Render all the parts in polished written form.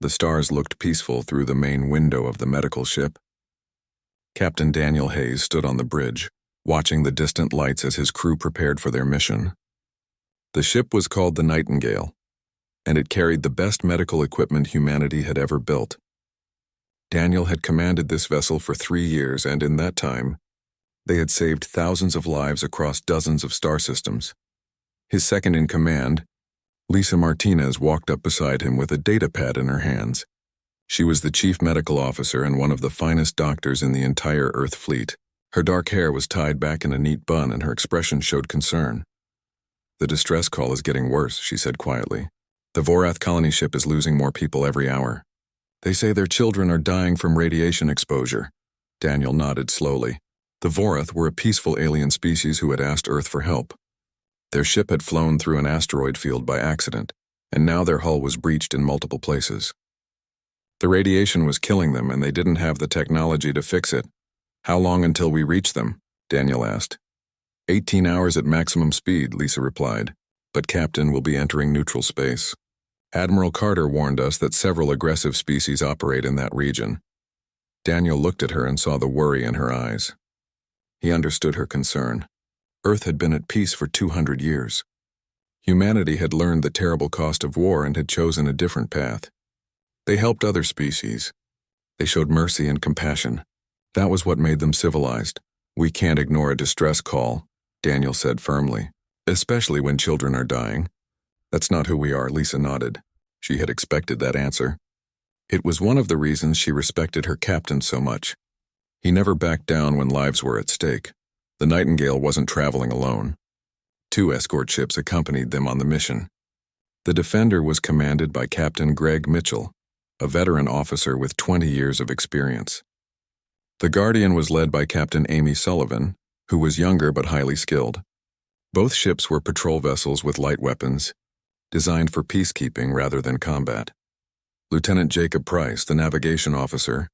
The stars looked peaceful through the main window of the medical ship. Captain Daniel Hayes stood on the bridge, watching the distant lights as his crew prepared for their mission. The ship was called the Nightingale, and it carried the best medical equipment humanity had ever built. Daniel had commanded this vessel for 3 years, and in that time, they had saved thousands of lives across dozens of star systems. His second-in-command, Lisa Martinez, walked up beside him with a datapad in her hands. She was the chief medical officer and one of the finest doctors in the entire Earth fleet. Her dark hair was tied back in a neat bun, and her expression showed concern. "The distress call is getting worse," she said quietly. "The Vorath colony ship is losing more people every hour. They say their children are dying from radiation exposure." Daniel nodded slowly. The Vorath were a peaceful alien species who had asked Earth for help. Their ship had flown through an asteroid field by accident, and now their hull was breached in multiple places. The radiation was killing them, and they didn't have the technology to fix it. "How long until we reach them?" Daniel asked. 18 hours at maximum speed, Lisa replied, "but Captain will be entering neutral space. Admiral Carter warned us that several aggressive species operate in that region." Daniel looked at her and saw the worry in her eyes. He understood her concern. Earth had been at peace for 200 years. Humanity had learned the terrible cost of war and had chosen a different path. They helped other species. They showed mercy and compassion. That was what made them civilized. "We can't ignore a distress call," Daniel said firmly, "especially when children are dying." "That's not who we are," Lisa nodded. She had expected that answer. It was one of the reasons she respected her captain so much. He never backed down when lives were at stake. The Nightingale wasn't traveling alone. 2 escort ships accompanied them on the mission. The Defender was commanded by Captain Greg Mitchell, a veteran officer with 20 years of experience. The Guardian was led by Captain Amy Sullivan, who was younger but highly skilled. Both ships were patrol vessels with light weapons, designed for peacekeeping rather than combat. Lieutenant Jacob Price, the navigation officer,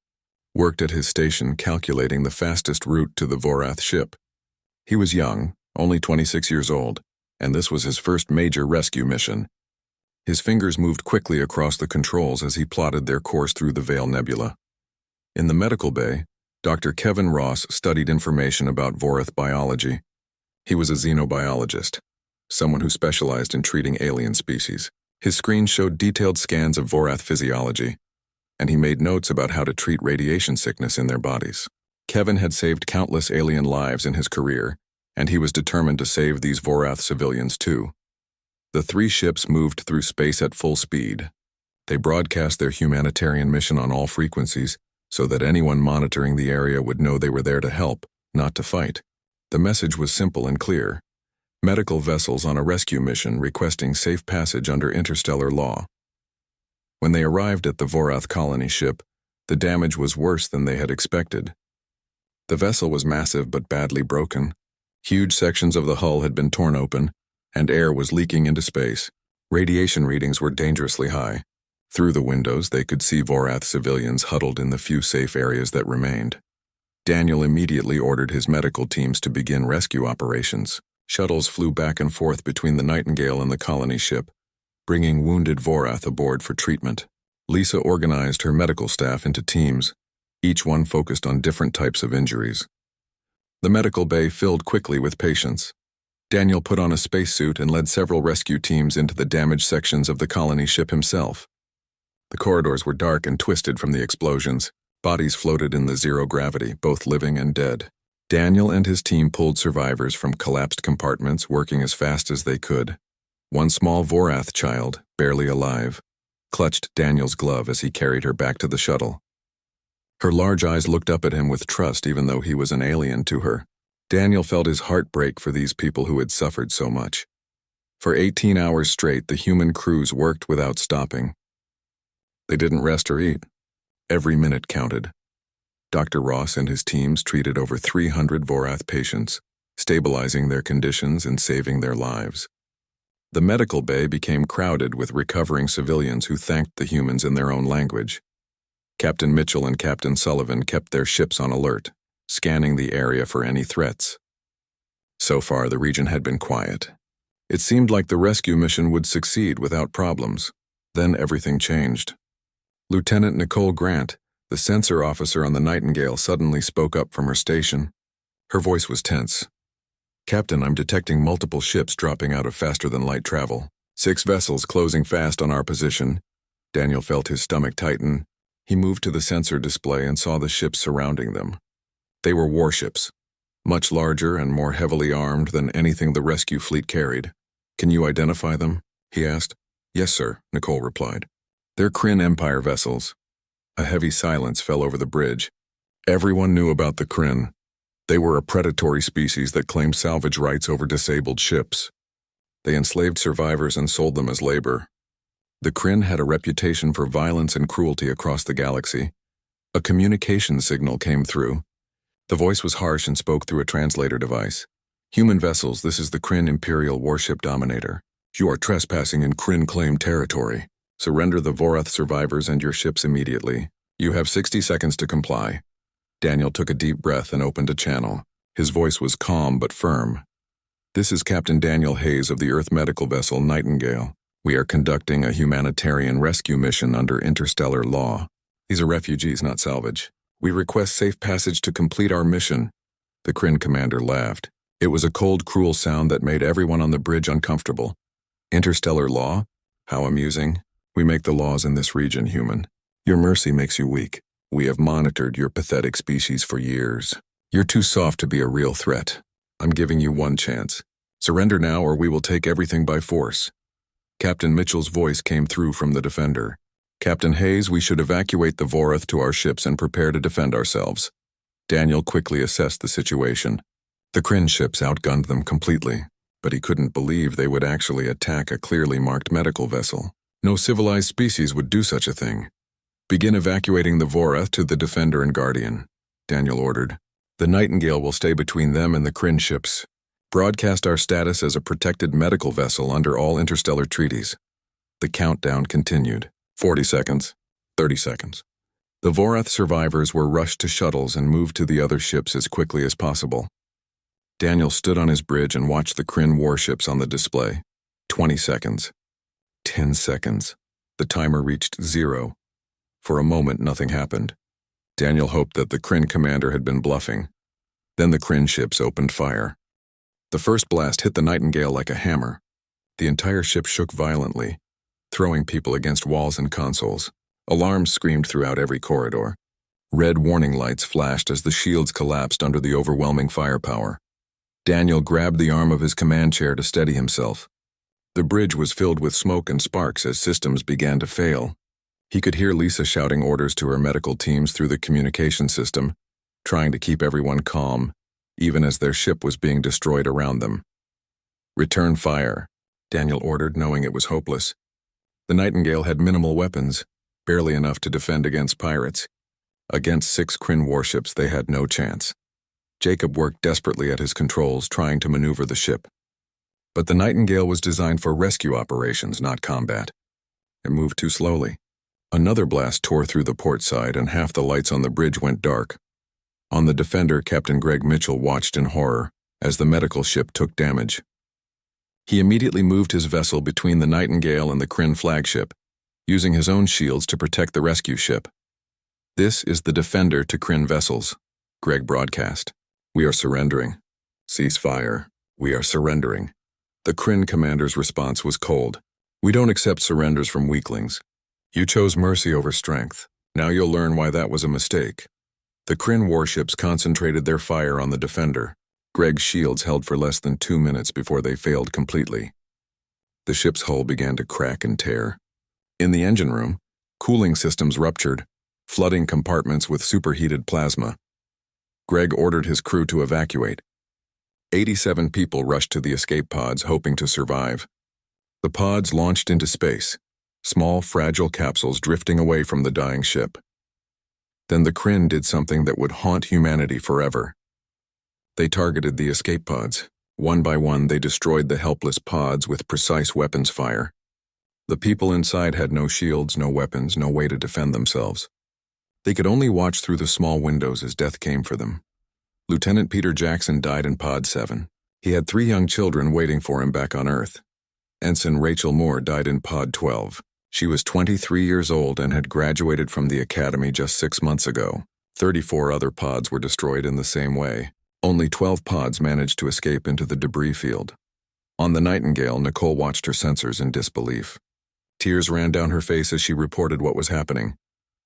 worked at his station calculating the fastest route to the Vorath ship. He was young, only 26 years old, and this was his first major rescue mission. His fingers moved quickly across the controls as he plotted their course through the Veil Nebula. In the medical bay, Dr. Kevin Ross studied information about Vorath biology. He was a xenobiologist, someone who specialized in treating alien species. His screen showed detailed scans of Vorath physiology, and he made notes about how to treat radiation sickness in their bodies. Kevin had saved countless alien lives in his career, and he was determined to save these Vorath civilians too. The 3 ships moved through space at full speed. They broadcast their humanitarian mission on all frequencies so that anyone monitoring the area would know they were there to help, not to fight. The message was simple and clear: medical vessels on a rescue mission requesting safe passage under interstellar law. When they arrived at the Vorath colony ship, the damage was worse than they had expected. The vessel was massive but badly broken. Huge sections of the hull had been torn open, and air was leaking into space. Radiation readings were dangerously high. Through the windows, they could see Vorath civilians huddled in the few safe areas that remained. Daniel immediately ordered his medical teams to begin rescue operations. Shuttles flew back and forth between the Nightingale and the colony ship, bringing wounded Vorath aboard for treatment. Lisa organized her medical staff into teams, each one focused on different types of injuries. The medical bay filled quickly with patients. Daniel put on a spacesuit and led several rescue teams into the damaged sections of the colony ship himself. The corridors were dark and twisted from the explosions. Bodies floated in the zero gravity, both living and dead. Daniel and his team pulled survivors from collapsed compartments, working as fast as they could. One small Vorath child, barely alive, clutched Daniel's glove as he carried her back to the shuttle. Her large eyes looked up at him with trust even though he was an alien to her. Daniel felt his heart break for these people who had suffered so much. For 18 hours straight, the human crews worked without stopping. They didn't rest or eat. Every minute counted. Dr. Ross and his teams treated over 300 Vorath patients, stabilizing their conditions and saving their lives. The medical bay became crowded with recovering civilians who thanked the humans in their own language. Captain Mitchell and Captain Sullivan kept their ships on alert, scanning the area for any threats. So far, the region had been quiet. It seemed like the rescue mission would succeed without problems. Then everything changed. Lieutenant Nicole Grant, the sensor officer on the Nightingale, suddenly spoke up from her station. Her voice was tense. "Captain, I'm detecting multiple ships dropping out of faster-than-light travel. 6 vessels closing fast on our position." Daniel felt his stomach tighten. He moved to the sensor display and saw the ships surrounding them. They were warships, much larger and more heavily armed than anything the rescue fleet carried. "Can you identify them?" he asked. "Yes, sir," Nicole replied. "They're Kryn Empire vessels." A heavy silence fell over the bridge. Everyone knew about the Kryn. They were a predatory species that claimed salvage rights over disabled ships. They enslaved survivors and sold them as labor. The Kryn had a reputation for violence and cruelty across the galaxy. A communication signal came through. The voice was harsh and spoke through a translator device. "Human vessels, this is the Kryn Imperial Warship Dominator. You are trespassing in Kryn-claimed territory. Surrender the Vorath survivors and your ships immediately. You have 60 seconds to comply." Daniel took a deep breath and opened a channel. His voice was calm but firm. "This is Captain Daniel Hayes of the Earth medical vessel Nightingale. We are conducting a humanitarian rescue mission under interstellar law. These are refugees, not salvage. We request safe passage to complete our mission." The Kryn commander laughed. It was a cold, cruel sound that made everyone on the bridge uncomfortable. "Interstellar law? How amusing. We make the laws in this region, human. Your mercy makes you weak. We have monitored your pathetic species for years. You're too soft to be a real threat. I'm giving you one chance. Surrender now or we will take everything by force." Captain Mitchell's voice came through from the Defender. "Captain Hayes, we should evacuate the Vorath to our ships and prepare to defend ourselves." Daniel quickly assessed the situation. The Kryn ships outgunned them completely, but he couldn't believe they would actually attack a clearly marked medical vessel. No civilized species would do such a thing. "Begin evacuating the Vorath to the Defender and Guardian," Daniel ordered. "The Nightingale will stay between them and the Kryn ships. Broadcast our status as a protected medical vessel under all interstellar treaties." The countdown continued. 40 seconds. 30 seconds. The Vorath survivors were rushed to shuttles and moved to the other ships as quickly as possible. Daniel stood on his bridge and watched the Kryn warships on the display. 20 seconds. 10 seconds. The timer reached 0. For a moment, nothing happened. Daniel hoped that the Kryn commander had been bluffing. Then the Kryn ships opened fire. The first blast hit the Nightingale like a hammer. The entire ship shook violently, throwing people against walls and consoles. Alarms screamed throughout every corridor. Red warning lights flashed as the shields collapsed under the overwhelming firepower. Daniel grabbed the arm of his command chair to steady himself. The bridge was filled with smoke and sparks as systems began to fail. He could hear Lisa shouting orders to her medical teams through the communication system, trying to keep everyone calm, even as their ship was being destroyed around them. "Return fire," Daniel ordered, knowing it was hopeless. The Nightingale had minimal weapons, barely enough to defend against pirates. Against 6 Kryn warships, they had no chance. Jacob worked desperately at his controls, trying to maneuver the ship. But the Nightingale was designed for rescue operations, not combat. It moved too slowly. Another blast tore through the port side, and half the lights on the bridge went dark. On the Defender, Captain Greg Mitchell watched in horror as the medical ship took damage. He immediately moved his vessel between the Nightingale and the Kryn flagship, using his own shields to protect the rescue ship. "This is the Defender to Kryn vessels," Greg broadcast. "We are surrendering. Cease fire. We are surrendering." The Kryn commander's response was cold. "We don't accept surrenders from weaklings. You chose mercy over strength. Now you'll learn why that was a mistake." The Kryn warships concentrated their fire on the Defender. Greg's shields held for less than 2 minutes before they failed completely. The ship's hull began to crack and tear. In the engine room, cooling systems ruptured, flooding compartments with superheated plasma. Greg ordered his crew to evacuate. 87 people rushed to the escape pods, hoping to survive. The pods launched into space, small, fragile capsules drifting away from the dying ship. Then the Kryn did something that would haunt humanity forever. They targeted the escape pods. One by one, they destroyed the helpless pods with precise weapons fire. The people inside had no shields, no weapons, no way to defend themselves. They could only watch through the small windows as death came for them. Lieutenant Peter Jackson died in Pod 7. He had 3 young children waiting for him back on Earth. Ensign Rachel Moore died in Pod 12. She was 23 years old and had graduated from the academy just 6 months ago. 34 other pods were destroyed in the same way. Only 12 pods managed to escape into the debris field. On the Nightingale, Nicole watched her sensors in disbelief. Tears ran down her face as she reported what was happening.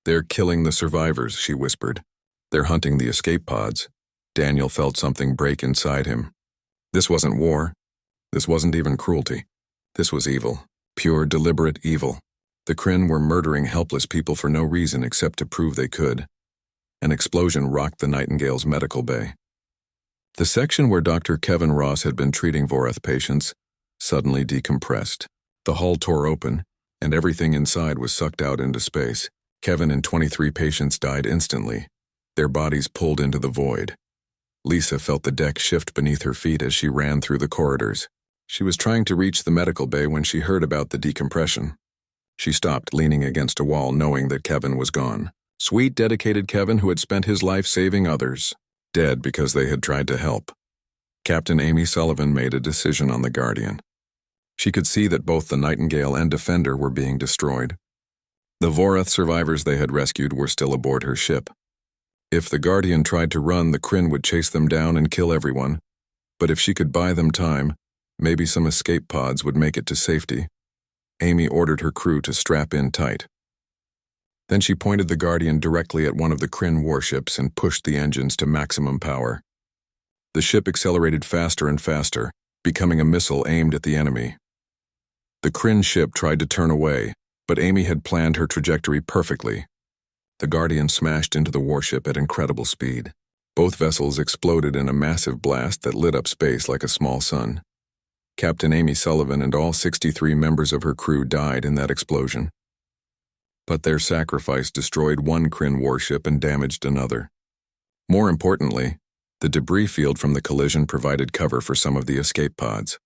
"They're killing the survivors," she whispered. "They're hunting the escape pods." Daniel felt something break inside him. This wasn't war. This wasn't even cruelty. This was evil. Pure, deliberate evil. The Kryn were murdering helpless people for no reason except to prove they could. An explosion rocked the Nightingale's medical bay. The section where Dr. Kevin Ross had been treating Vorath patients suddenly decompressed. The hull tore open, and everything inside was sucked out into space. Kevin and 23 patients died instantly, their bodies pulled into the void. Lisa felt the deck shift beneath her feet as she ran through the corridors. She was trying to reach the medical bay when she heard about the decompression. She stopped, leaning against a wall, knowing that Kevin was gone. Sweet, dedicated Kevin who had spent his life saving others. Dead because they had tried to help. Captain Amy Sullivan made a decision on the Guardian. She could see that both the Nightingale and Defender were being destroyed. The Vorath survivors they had rescued were still aboard her ship. If the Guardian tried to run, the Kryn would chase them down and kill everyone. But if she could buy them time, maybe some escape pods would make it to safety. Amy ordered her crew to strap in tight. Then she pointed the Guardian directly at one of the Kryn warships and pushed the engines to maximum power. The ship accelerated faster and faster, becoming a missile aimed at the enemy. The Kryn ship tried to turn away, but Amy had planned her trajectory perfectly. The Guardian smashed into the warship at incredible speed. Both vessels exploded in a massive blast that lit up space like a small sun. Captain Amy Sullivan and all 63 members of her crew died in that explosion. But their sacrifice destroyed one Kryn warship and damaged another. More importantly, the debris field from the collision provided cover for some of the escape pods.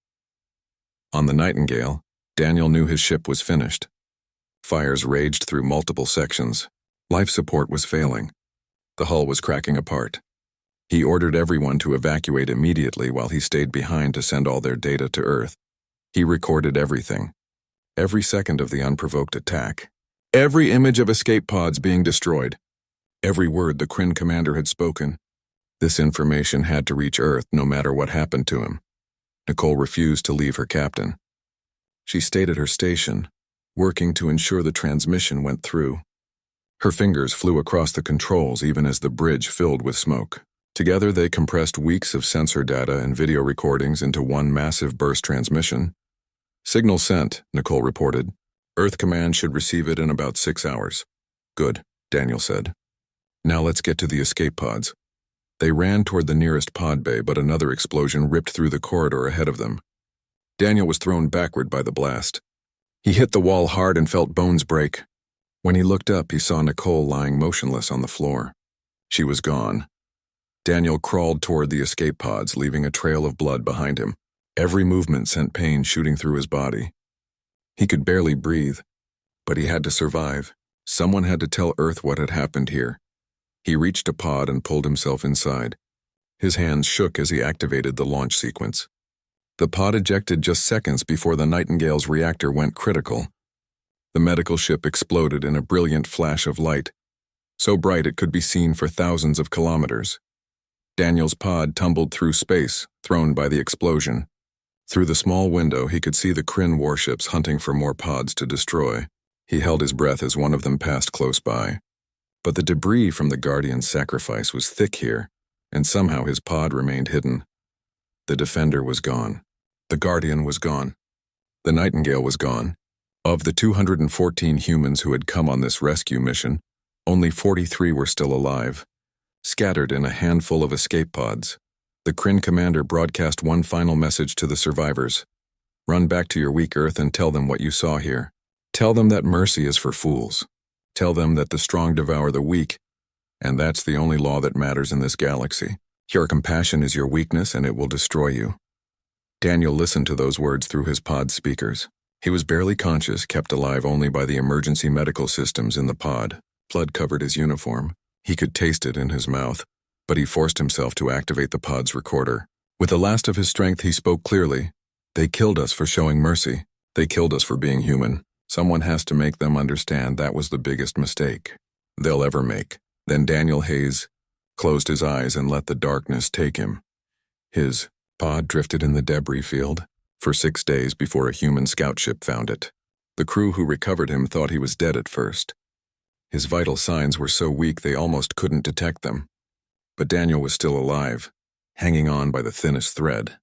On the Nightingale, Daniel knew his ship was finished. Fires raged through multiple sections. Life support was failing. The hull was cracking apart. He ordered everyone to evacuate immediately while he stayed behind to send all their data to Earth. He recorded everything. Every second of the unprovoked attack. Every image of escape pods being destroyed. Every word the Kryn commander had spoken. This information had to reach Earth no matter what happened to him. Nicole refused to leave her captain. She stayed at her station, working to ensure the transmission went through. Her fingers flew across the controls even as the bridge filled with smoke. Together they compressed weeks of sensor data and video recordings into one massive burst transmission. "Signal sent," Nicole reported. "Earth Command should receive it in about 6 hours." "Good," Daniel said. "Now let's get to the escape pods." They ran toward the nearest pod bay, but another explosion ripped through the corridor ahead of them. Daniel was thrown backward by the blast. He hit the wall hard and felt bones break. When he looked up, he saw Nicole lying motionless on the floor. She was gone. Daniel crawled toward the escape pods, leaving a trail of blood behind him. Every movement sent pain shooting through his body. He could barely breathe, but he had to survive. Someone had to tell Earth what had happened here. He reached a pod and pulled himself inside. His hands shook as he activated the launch sequence. The pod ejected just seconds before the Nightingale's reactor went critical. The medical ship exploded in a brilliant flash of light, so bright it could be seen for thousands of kilometers. Daniel's pod tumbled through space, thrown by the explosion. Through the small window, he could see the Kryn warships hunting for more pods to destroy. He held his breath as one of them passed close by. But the debris from the Guardian's sacrifice was thick here, and somehow his pod remained hidden. The Defender was gone. The Guardian was gone. The Nightingale was gone. Of the 214 humans who had come on this rescue mission, only 43 were still alive, scattered in a handful of escape pods. The Kryn commander broadcast one final message to the survivors. "Run back to your weak Earth and tell them what you saw here. Tell them that mercy is for fools. Tell them that the strong devour the weak, and that's the only law that matters in this galaxy. Your compassion is your weakness and it will destroy you." Daniel listened to those words through his pod speakers. He was barely conscious, kept alive only by the emergency medical systems in the pod. Blood covered his uniform. He could taste it in his mouth, but he forced himself to activate the pod's recorder. With the last of his strength, he spoke clearly. "They killed us for showing mercy. They killed us for being human. Someone has to make them understand that was the biggest mistake they'll ever make. Then Daniel Hayes closed his eyes and let the darkness take him. His pod drifted in the debris field for 6 days before a human scout ship found it. The crew who recovered him thought he was dead at first. His vital signs were so weak they almost couldn't detect them. But Daniel was still alive, hanging on by the thinnest thread.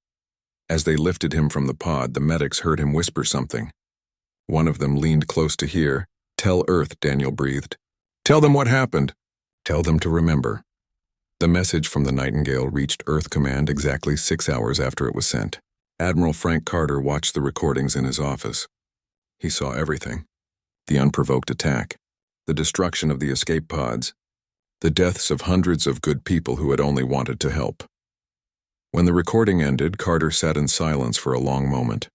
As they lifted him from the pod, the medics heard him whisper something. One of them leaned close to hear. "Tell Earth," Daniel breathed. "Tell them what happened. Tell them to remember." The message from the Nightingale reached Earth Command exactly 6 hours after it was sent. Admiral Frank Carter watched the recordings in his office. He saw everything. The unprovoked attack, the destruction of the escape pods, the deaths of hundreds of good people who had only wanted to help. When the recording ended, Carter sat in silence for a long moment.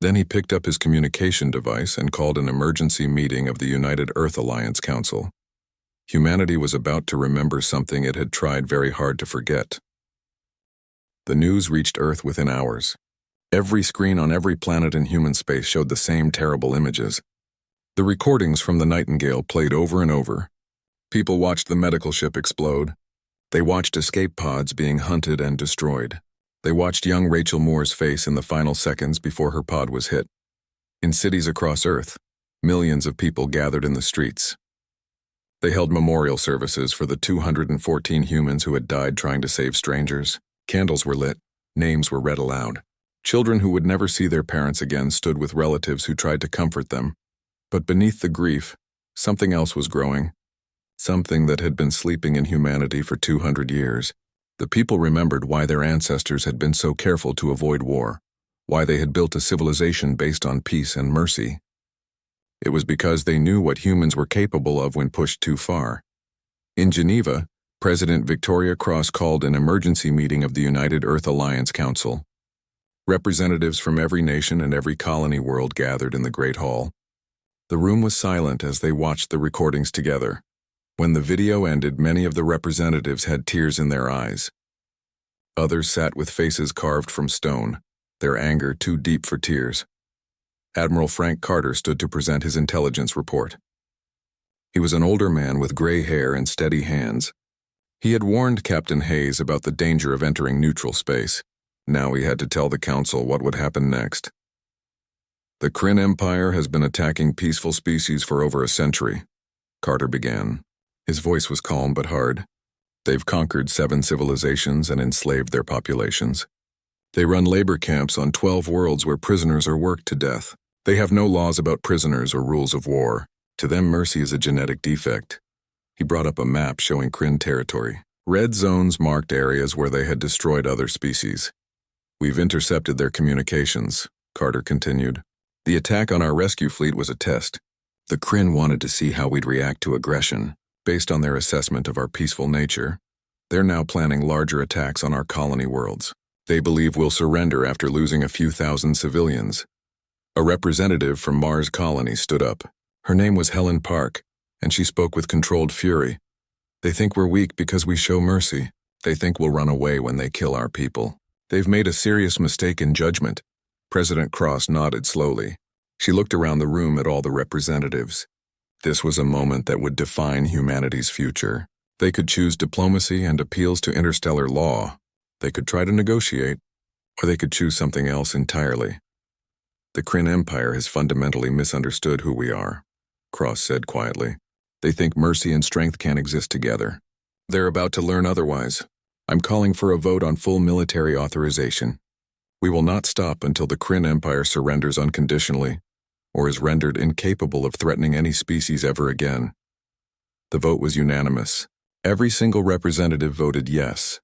Then he picked up his communication device and called an emergency meeting of the United Earth Alliance Council. Humanity was about to remember something it had tried very hard to forget. The news reached Earth within hours. Every screen on every planet in human space showed the same terrible images. The recordings from the Nightingale played over and over. People watched the medical ship explode. They watched escape pods being hunted and destroyed. They watched young Rachel Moore's face in the final seconds before her pod was hit. In cities across Earth, millions of people gathered in the streets. They held memorial services for the 214 humans who had died trying to save strangers. Candles were lit. Names were read aloud. Children who would never see their parents again stood with relatives who tried to comfort them. But beneath the grief, something else was growing. Something that had been sleeping in humanity for 200 years. The people remembered why their ancestors had been so careful to avoid war, why they had built a civilization based on peace and mercy. It was because they knew what humans were capable of when pushed too far. In Geneva, President Victoria Cross called an emergency meeting of the United Earth Alliance Council. Representatives from every nation and every colony world gathered in the Great Hall. The room was silent as they watched the recordings together. When the video ended, many of the representatives had tears in their eyes. Others sat with faces carved from stone, their anger too deep for tears. Admiral Frank Carter stood to present his intelligence report. He was an older man with gray hair and steady hands. He had warned Captain Hayes about the danger of entering neutral space. Now he had to tell the Council what would happen next. "The Kryn Empire has been attacking peaceful species for over a century," Carter began. His voice was calm but hard. "They've conquered 7 civilizations and enslaved their populations. They run labor camps on 12 worlds where prisoners are worked to death. They have no laws about prisoners or rules of war. To them, mercy is a genetic defect." He brought up a map showing Kryn territory. Red zones marked areas where they had destroyed other species. "We've intercepted their communications," Carter continued. "The attack on our rescue fleet was a test. The Kryn wanted to see how we'd react to aggression. Based on their assessment of our peaceful nature, they're now planning larger attacks on our colony worlds. They believe we'll surrender after losing a few thousand civilians." A representative from Mars Colony stood up. Her name was Helen Park, and she spoke with controlled fury. "They think we're weak because we show mercy. They think we'll run away when they kill our people. They've made a serious mistake in judgment." President Cross nodded slowly. She looked around the room at all the representatives. This was a moment that would define humanity's future. They could choose diplomacy and appeals to interstellar law. They could try to negotiate, or they could choose something else entirely. "The Kryn Empire has fundamentally misunderstood who we are," Cross said quietly. "They think mercy and strength can't exist together. They're about to learn otherwise. I'm calling for a vote on full military authorization. We will not stop until the Kryn Empire surrenders unconditionally, or is rendered incapable of threatening any species ever again." The vote was unanimous. Every single representative voted yes.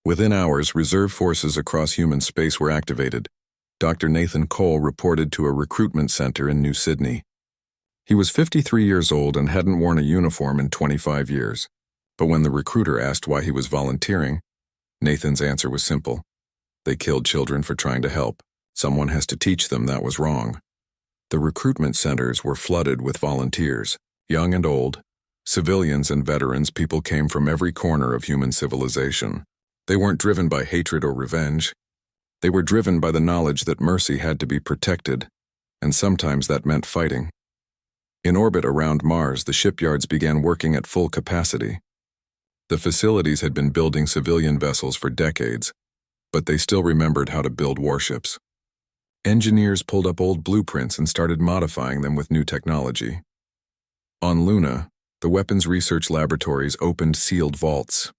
Within hours, reserve forces across human space were activated. Dr. Nathan Cole reported to a recruitment center in New Sydney. He was 53 years old and hadn't worn a uniform in 25 years. But when the recruiter asked why he was volunteering, Nathan's answer was simple. They killed children for trying to help. Someone has to teach them that was wrong. The recruitment centers were flooded with volunteers, young and old, civilians and veterans. People came from every corner of human civilization. They weren't driven by hatred or revenge. They were driven by the knowledge that mercy had to be protected, and sometimes that meant fighting. In orbit around Mars, the shipyards began working at full capacity. The facilities had been building civilian vessels for decades, but they still remembered how to build warships. Engineers pulled up old blueprints and started modifying them with new technology. On Luna, the weapons research laboratories opened sealed vaults.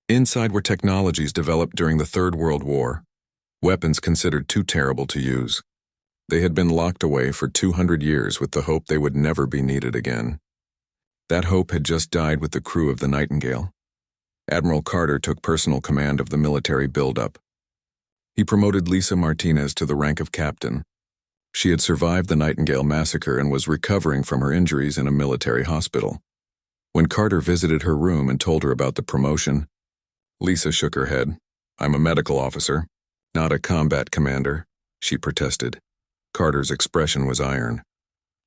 Inside were technologies developed during the Third World War, weapons considered too terrible to use. They had been locked away for 200 years with the hope they would never be needed again. That hope had just died with the crew of the Nightingale. Admiral Carter took personal command of the military buildup. He promoted Lisa Martinez to the rank of captain. She had survived the Nightingale massacre and was recovering from her injuries in a military hospital. When Carter visited her room and told her about the promotion, Lisa shook her head. "I'm a medical officer, not a combat commander," she protested. Carter's expression was iron.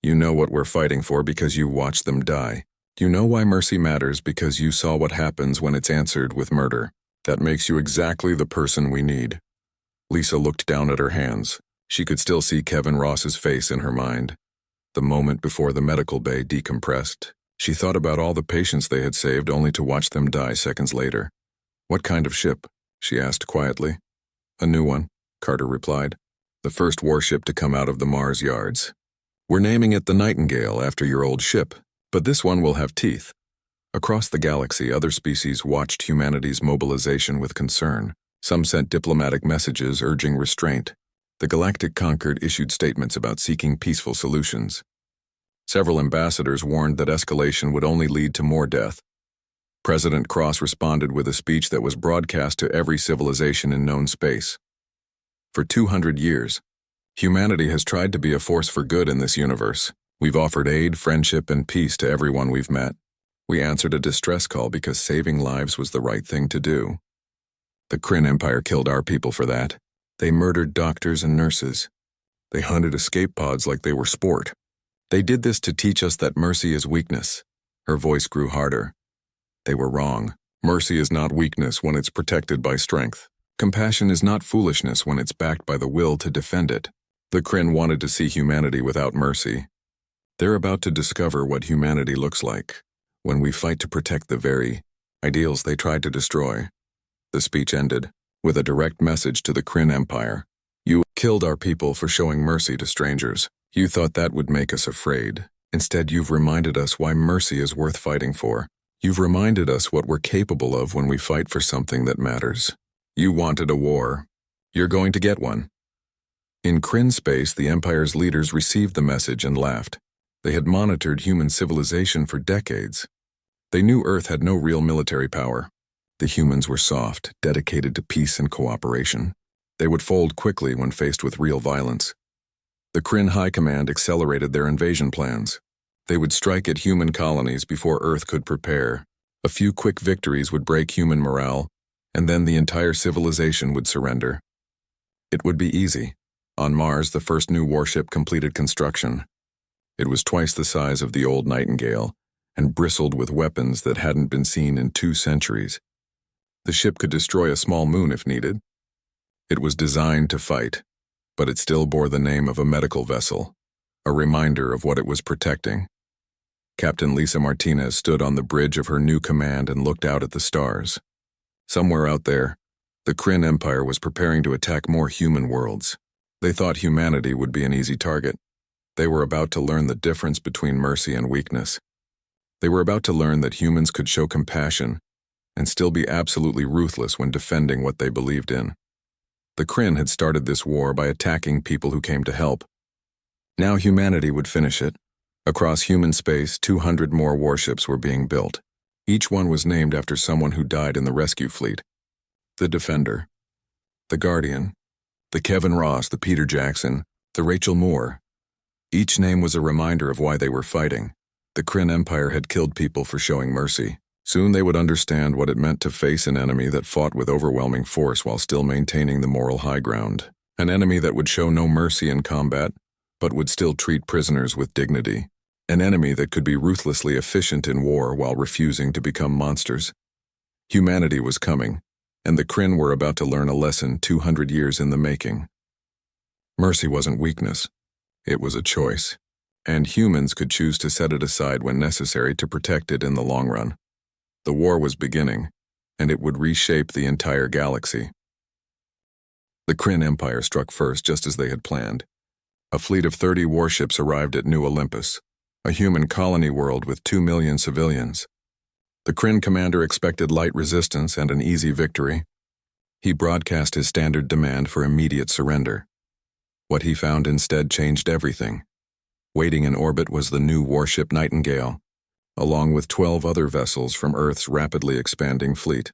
"You know what we're fighting for because you watched them die. You know why mercy matters because you saw what happens when it's answered with murder. That makes you exactly the person we need." Lisa looked down at her hands. She could still see Kevin Ross's face in her mind. The moment before the medical bay decompressed, she thought about all the patients they had saved only to watch them die seconds later. "What kind of ship?" she asked quietly. "A new one," Carter replied. "The first warship to come out of the Mars yards. We're naming it the Nightingale after your old ship, but this one will have teeth." Across the galaxy, other species watched humanity's mobilization with concern. Some sent diplomatic messages urging restraint. The Galactic Concord issued statements about seeking peaceful solutions. Several ambassadors warned that escalation would only lead to more death. President Cross responded with a speech that was broadcast to every civilization in known space. For 200 years, humanity has tried to be a force for good in this universe. We've offered aid, friendship, and peace to everyone we've met. We answered a distress call because saving lives was the right thing to do. The Kryn Empire killed our people for that. They murdered doctors and nurses. They hunted escape pods like they were sport. They did this to teach us that mercy is weakness. Her voice grew harder. They were wrong. Mercy is not weakness when it's protected by strength. Compassion is not foolishness when it's backed by the will to defend it. The Kryn wanted to see humanity without mercy. They're about to discover what humanity looks like when we fight to protect the very ideals they tried to destroy. The speech ended with a direct message to the Kryn Empire. "You killed our people for showing mercy to strangers. You thought that would make us afraid. Instead, you've reminded us why mercy is worth fighting for. You've reminded us what we're capable of when we fight for something that matters. You wanted a war. You're going to get one." In Kryn space, the Empire's leaders received the message and laughed. They had monitored human civilization for decades. They knew Earth had no real military power. The humans were soft, dedicated to peace and cooperation. They would fold quickly when faced with real violence. The Kryn High Command accelerated their invasion plans. They would strike at human colonies before Earth could prepare. A few quick victories would break human morale, and then the entire civilization would surrender. It would be easy. On Mars, the first new warship completed construction. It was twice the size of the old Nightingale, and bristled with weapons that hadn't been seen in 2 centuries. The ship could destroy a small moon if needed. It was designed to fight, but it still bore the name of a medical vessel, a reminder of what it was protecting. Captain Lisa Martinez stood on the bridge of her new command and looked out at the stars. Somewhere out there, the Kryn Empire was preparing to attack more human worlds. They thought humanity would be an easy target. They were about to learn the difference between mercy and weakness. They were about to learn that humans could show compassion and still be absolutely ruthless when defending what they believed in. The Kryn had started this war by attacking people who came to help. Now humanity would finish it. Across human space, 200 more warships were being built. Each one was named after someone who died in the rescue fleet. The Defender, the Guardian, the Kevin Ross, the Peter Jackson, the Rachel Moore. Each name was a reminder of why they were fighting. The Kryn Empire had killed people for showing mercy. Soon they would understand what it meant to face an enemy that fought with overwhelming force while still maintaining the moral high ground. An enemy that would show no mercy in combat, but would still treat prisoners with dignity. An enemy that could be ruthlessly efficient in war while refusing to become monsters. Humanity was coming, and the Kryn were about to learn a lesson 200 years in the making. Mercy wasn't weakness. It was a choice, and humans could choose to set it aside when necessary to protect it in the long run. The war was beginning, and it would reshape the entire galaxy. The Kryn Empire struck first just as they had planned. A fleet of 30 warships arrived at New Olympus, a human colony world with 2 million civilians. The Kryn commander expected light resistance and an easy victory. He broadcast his standard demand for immediate surrender. What he found instead changed everything. Waiting in orbit was the new warship Nightingale, along with 12 other vessels from Earth's rapidly expanding fleet.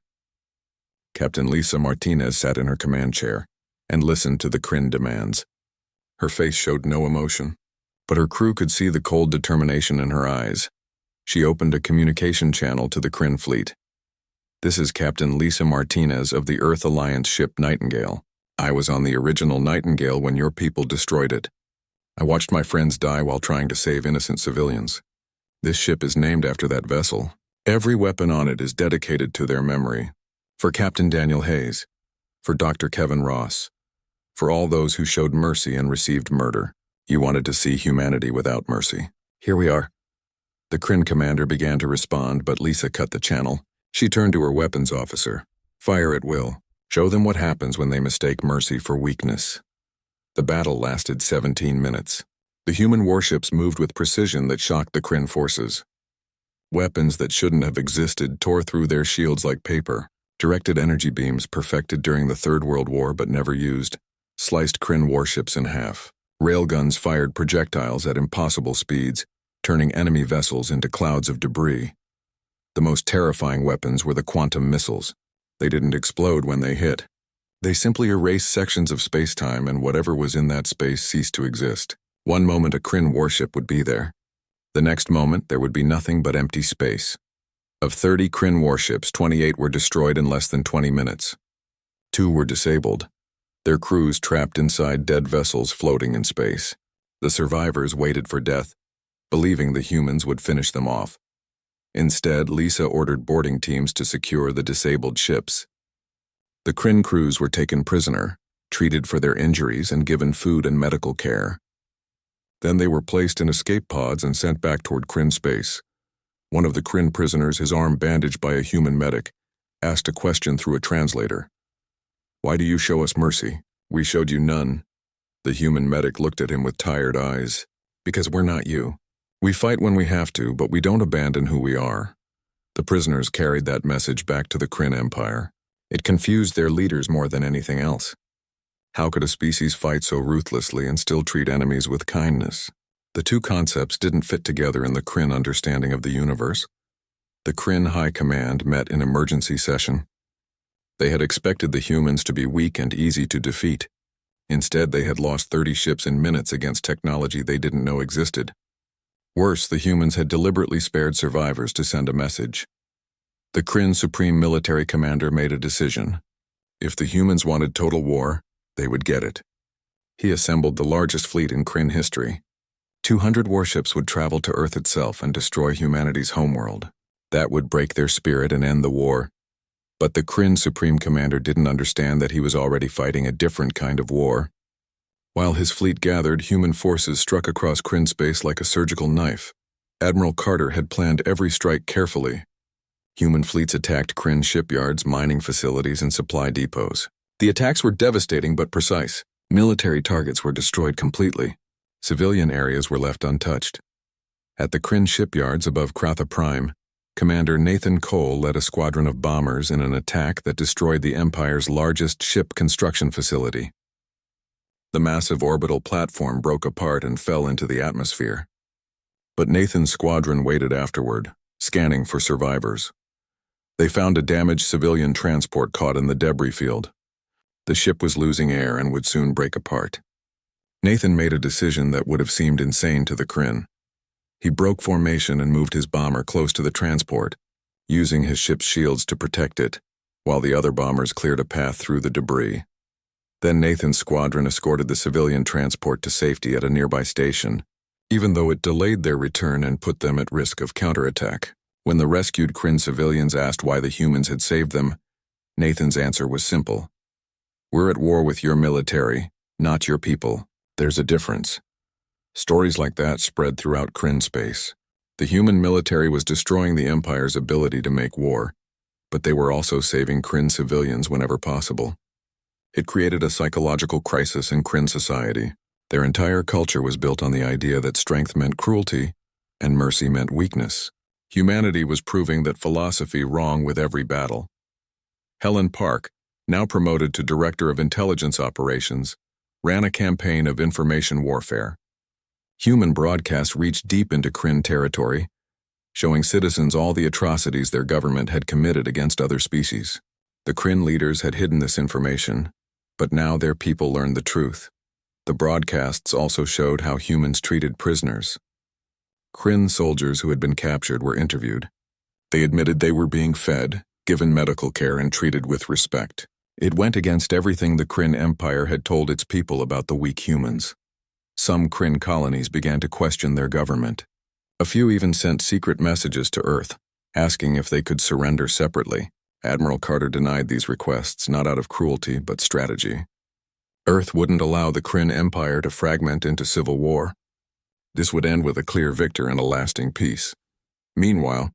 Captain Lisa Martinez sat in her command chair and listened to the Kryn demands. Her face showed no emotion, but her crew could see the cold determination in her eyes. She opened a communication channel to the Kryn fleet. "This is Captain Lisa Martinez of the Earth Alliance ship Nightingale. I was on the original Nightingale when your people destroyed it. I watched my friends die while trying to save innocent civilians. This ship is named after that vessel. Every weapon on it is dedicated to their memory. For Captain Daniel Hayes, for Dr. Kevin Ross, for all those who showed mercy and received murder. You wanted to see humanity without mercy. Here we are." The Kryn commander began to respond, but Lisa cut the channel. She turned to her weapons officer. "Fire at will. Show them what happens when they mistake mercy for weakness." The battle lasted 17 minutes. The human warships moved with precision that shocked the Kryn forces. Weapons that shouldn't have existed tore through their shields like paper. Directed energy beams perfected during the Third World War but never used sliced Kryn warships in half. Railguns fired projectiles at impossible speeds, turning enemy vessels into clouds of debris. The most terrifying weapons were the quantum missiles. They didn't explode when they hit. They simply erased sections of space-time, and whatever was in that space ceased to exist. One moment a Kryn warship would be there. The next moment there would be nothing but empty space. Of 30 Kryn warships, 28 were destroyed in less than 20 minutes. 2 were disabled, their crews trapped inside dead vessels floating in space. The survivors waited for death, believing the humans would finish them off. Instead, Lisa ordered boarding teams to secure the disabled ships. The Kryn crews were taken prisoner, treated for their injuries, and given food and medical care. Then they were placed in escape pods and sent back toward Kryn space. One of the Kryn prisoners, his arm bandaged by a human medic, asked a question through a translator. "Why do you show us mercy? We showed you none." The human medic looked at him with tired eyes. "Because we're not you. We fight when we have to, but we don't abandon who we are." The prisoners carried that message back to the Kryn Empire. It confused their leaders more than anything else. How could a species fight so ruthlessly and still treat enemies with kindness? The two concepts didn't fit together in the Kryn understanding of the universe. The Kryn High Command met in emergency session. They had expected the humans to be weak and easy to defeat. Instead, they had lost 30 ships in minutes against technology they didn't know existed. Worse, the humans had deliberately spared survivors to send a message. The Kryn Supreme Military Commander made a decision. If the humans wanted total war, they would get it. He assembled the largest fleet in Kryn history. 200 warships would travel to Earth itself and destroy humanity's homeworld. That would break their spirit and end the war. But the Kryn Supreme Commander didn't understand that he was already fighting a different kind of war. While his fleet gathered, human forces struck across Kryn space like a surgical knife. Admiral Carter had planned every strike carefully. Human fleets attacked Kryn shipyards, mining facilities, and supply depots. The attacks were devastating but precise. Military targets were destroyed completely. Civilian areas were left untouched. At the Kryn shipyards above Kratha Prime, Commander Nathan Cole led a squadron of bombers in an attack that destroyed the Empire's largest ship construction facility. The massive orbital platform broke apart and fell into the atmosphere. But Nathan's squadron waited afterward, scanning for survivors. They found a damaged civilian transport caught in the debris field. The ship was losing air and would soon break apart. Nathan made a decision that would have seemed insane to the Kryn. He broke formation and moved his bomber close to the transport, using his ship's shields to protect it, while the other bombers cleared a path through the debris. Then Nathan's squadron escorted the civilian transport to safety at a nearby station, even though it delayed their return and put them at risk of counterattack. When the rescued Kryn civilians asked why the humans had saved them, Nathan's answer was simple. "We're at war with your military, not your people. There's a difference." Stories like that spread throughout Kryn space. The human military was destroying the Empire's ability to make war, but they were also saving Kryn civilians whenever possible. It created a psychological crisis in Kryn society. Their entire culture was built on the idea that strength meant cruelty and mercy meant weakness. Humanity was proving that philosophy wrong with every battle. Helen Park, now promoted to Director of Intelligence Operations, ran a campaign of information warfare. Human broadcasts reached deep into Kryn territory, showing citizens all the atrocities their government had committed against other species. The Kryn leaders had hidden this information, but now their people learned the truth. The broadcasts also showed how humans treated prisoners. Kryn soldiers who had been captured were interviewed. They admitted they were being fed, given medical care, and treated with respect. It went against everything the Kryn Empire had told its people about the weak humans. Some Kryn colonies began to question their government. A few even sent secret messages to Earth, asking if they could surrender separately. Admiral Carter denied these requests, not out of cruelty, but strategy. Earth wouldn't allow the Kryn Empire to fragment into civil war. This would end with a clear victor and a lasting peace. Meanwhile,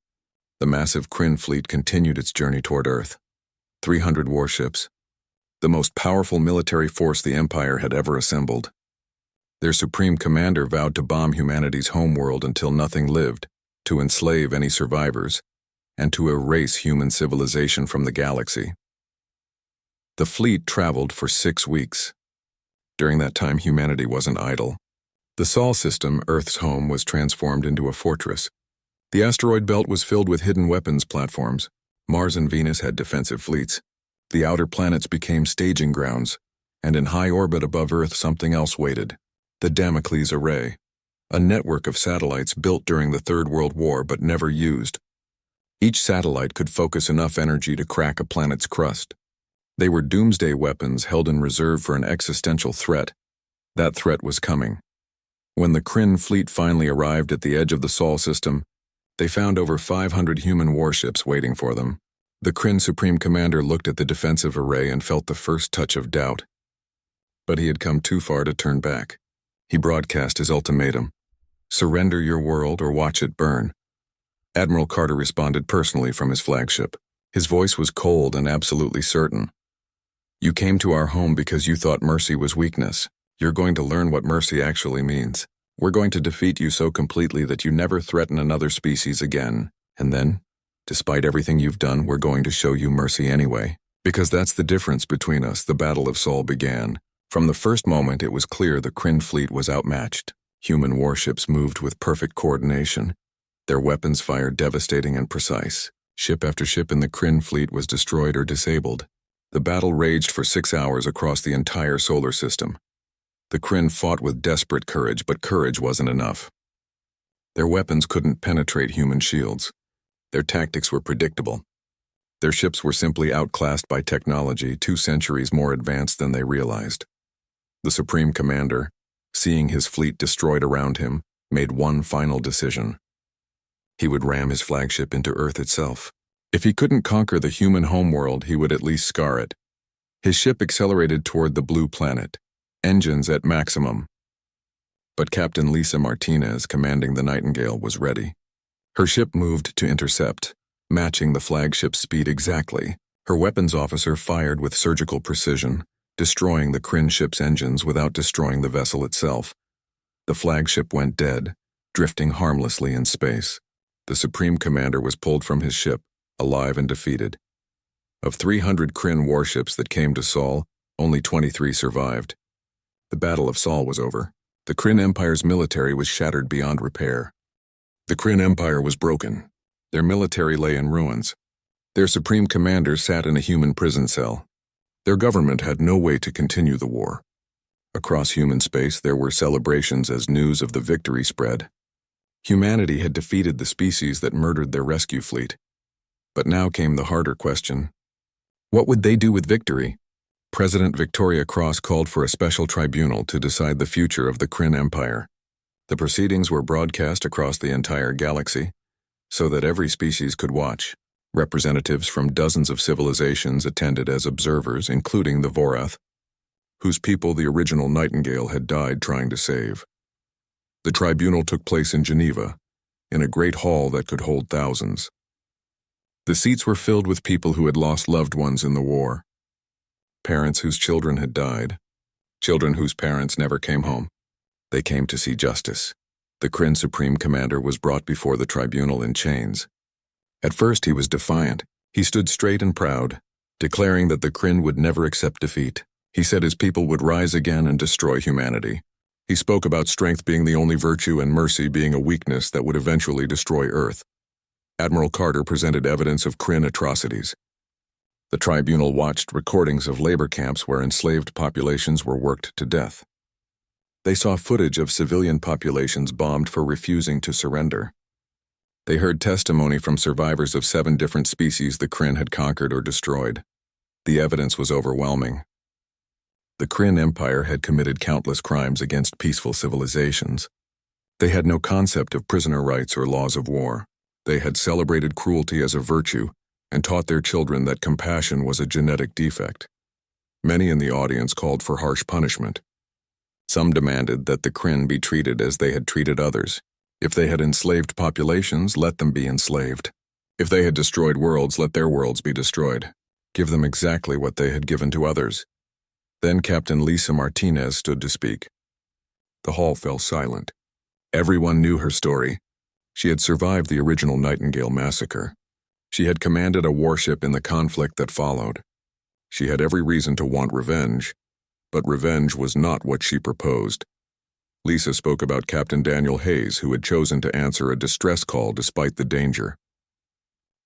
the massive Kryn fleet continued its journey toward Earth. 300 warships, the most powerful military force the Empire had ever assembled. Their supreme commander vowed to bomb humanity's homeworld until nothing lived, to enslave any survivors, and to erase human civilization from the galaxy. The fleet traveled for 6 weeks. During that time, humanity wasn't idle. The Sol system, Earth's home, was transformed into a fortress. The asteroid belt was filled with hidden weapons platforms. Mars and Venus had defensive fleets. The outer planets became staging grounds, and in high orbit above Earth something else waited. The Damocles Array, a network of satellites built during the Third World War but never used. Each satellite could focus enough energy to crack a planet's crust. They were doomsday weapons held in reserve for an existential threat. That threat was coming. When the Kryn fleet finally arrived at the edge of the Sol system, they found over 500 human warships waiting for them. The Kryn Supreme Commander looked at the defensive array and felt the first touch of doubt. But he had come too far to turn back. He broadcast his ultimatum: surrender your world or watch it burn. Admiral Carter responded personally from his flagship. His voice was cold and absolutely certain. You came to our home because you thought mercy was weakness. You're going to learn what mercy actually means. We're going to defeat you so completely that you never threaten another species again. And then, despite everything you've done, we're going to show you mercy anyway. Because that's the difference between us. The Battle of Sol began. From the first moment, it was clear the Kryn fleet was outmatched. Human warships moved with perfect coordination. Their weapons fired devastating and precise. Ship after ship in the Kryn fleet was destroyed or disabled. The battle raged for 6 hours across the entire solar system. The Kryn fought with desperate courage, but courage wasn't enough. Their weapons couldn't penetrate human shields. Their tactics were predictable. Their ships were simply outclassed by technology 2 centuries more advanced than they realized. The Supreme Commander, seeing his fleet destroyed around him, made one final decision. He would ram his flagship into Earth itself. If he couldn't conquer the human homeworld, he would at least scar it. His ship accelerated toward the blue planet, engines at maximum. But Captain Lisa Martinez, commanding the Nightingale, was ready. Her ship moved to intercept, matching the flagship's speed exactly. Her weapons officer fired with surgical precision, destroying the Kryn ship's engines without destroying the vessel itself. The flagship went dead, drifting harmlessly in space. The Supreme Commander was pulled from his ship, alive and defeated. Of 300 Kryn warships that came to Sol, only 23 survived. The Battle of Sol was over. The Kryn Empire's military was shattered beyond repair. The Kryn Empire was broken. Their military lay in ruins. Their Supreme Commander sat in a human prison cell. Their government had no way to continue the war. Across human space, there were celebrations as news of the victory spread. Humanity had defeated the species that murdered their rescue fleet. But now came the harder question. What would they do with victory? President Victoria Cross called for a special tribunal to decide the future of the Kryn Empire. The proceedings were broadcast across the entire galaxy, so that every species could watch. Representatives from dozens of civilizations attended as observers, including the Vorath, whose people the original Nightingale had died trying to save. The tribunal took place in Geneva, in a great hall that could hold thousands. The seats were filled with people who had lost loved ones in the war, parents whose children had died, children whose parents never came home. They came to see justice. The Kryn Supreme Commander was brought before the tribunal in chains. At first he was defiant. He stood straight and proud, declaring that the Kryn would never accept defeat. He said his people would rise again and destroy humanity. He spoke about strength being the only virtue and mercy being a weakness that would eventually destroy Earth. Admiral Carter presented evidence of Kryn atrocities. The tribunal watched recordings of labor camps where enslaved populations were worked to death. They saw footage of civilian populations bombed for refusing to surrender. They heard testimony from survivors of 7 different species the Kryn had conquered or destroyed. The evidence was overwhelming. The Kryn Empire had committed countless crimes against peaceful civilizations. They had no concept of prisoner rights or laws of war. They had celebrated cruelty as a virtue and taught their children that compassion was a genetic defect. Many in the audience called for harsh punishment. Some demanded that the Kryn be treated as they had treated others. If they had enslaved populations, let them be enslaved. If they had destroyed worlds, let their worlds be destroyed. Give them exactly what they had given to others. Then Captain Lisa Martinez stood to speak. The hall fell silent. Everyone knew her story. She had survived the original Nightingale massacre. She had commanded a warship in the conflict that followed. She had every reason to want revenge, but revenge was not what she proposed. Lisa spoke about Captain Daniel Hayes, who had chosen to answer a distress call despite the danger.